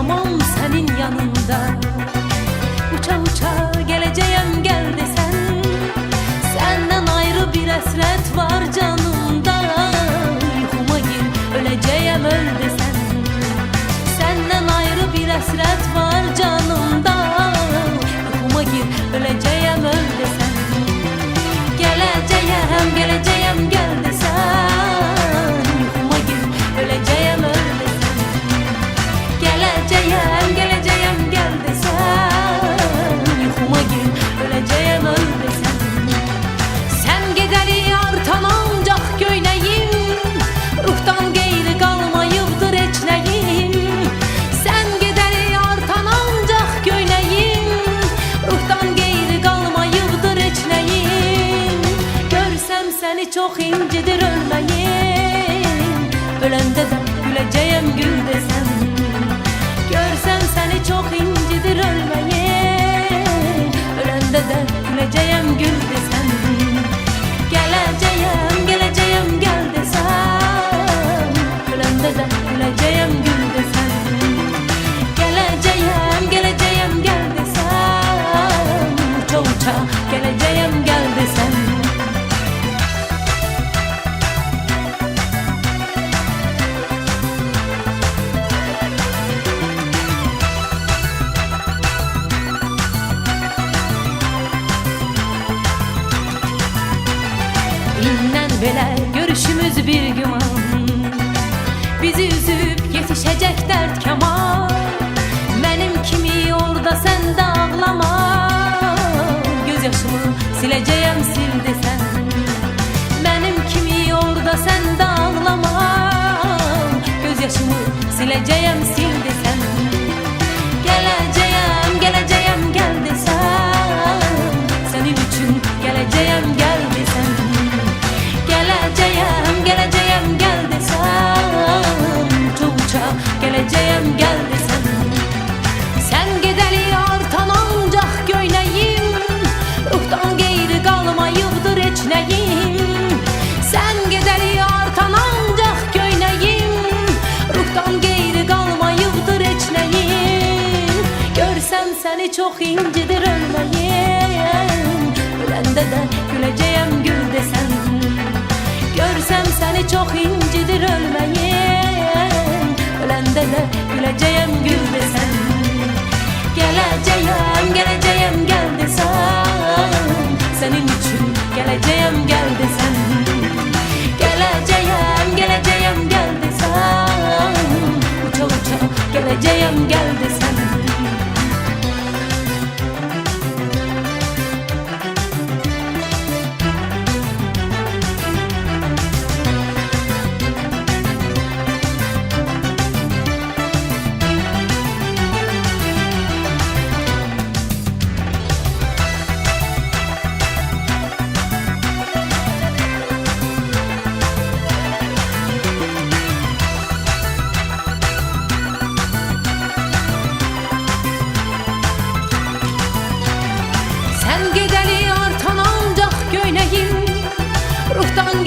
yaşamam senin yanında. Uça uça geleceğim gel desen, senden ayrı bir hasret var canımda. Yuhuma gir öleceğim öl desen, senden ayrı bir hasret var canımda. Yuhuma gir öleceğim öl desen, geleceğim geleceğim gel desen, yuhuma gir öleceğim öl desen, geleceğim geleceğim gel desen, yuhuma gir öleceğim öl desen. Sen gedeli artan ancak göyneyim, ruhtan geyri kalmayıbdır eçleyim. Sen gedeli artan ancak göyneyim, ruhtan geyri kalmayıbdır eçleyim. Görsem seni çok incidir ölmeyim, ölende de güleceğim gül desem. Görsem seni çok incidir ölmeyim, ölende de güleceğim gül desem. Geleceğim geleceğim gel desem, ölende de güleceğim gül desem. Geleceğim geleceğim gel desem, uça uça geleceğim gel desem. İnnen belə görüşümüz bir güman, bizi üzüb yetişecek dert kemal. Benim kimi orada sen de ağlama, gözyaşımı sileceğim sil desen. Benim kimi orada sen de ağlama, gözyaşımı sileceğim sil desen. Geleceğim geleceğim gel desen, senin için geleceğim gel desen. Geleceğim geleceğim gel desem, uça geleceğim gel desem. Sen gedeli artan ancak göyneyim, ruhtan geyri kalmayıbdır eçleyim. Sen gedeli artan ancak göyneyim, ruhtan geyri kalmayıbdır eçleyim. Görsem seni çok incidir ölmeyim, ölende de güleceğim gül desen. Görsem seni çok incidir ölmeyim, ölende de güleceğim gül desen. Geleceğim geleceğim gel desem, senin için geleceğim gel desen. Geleceğim geleceğim gel desem, uça uça geleceğim gel desen. Sen gedeli artan ancak göyneyim, ruhtan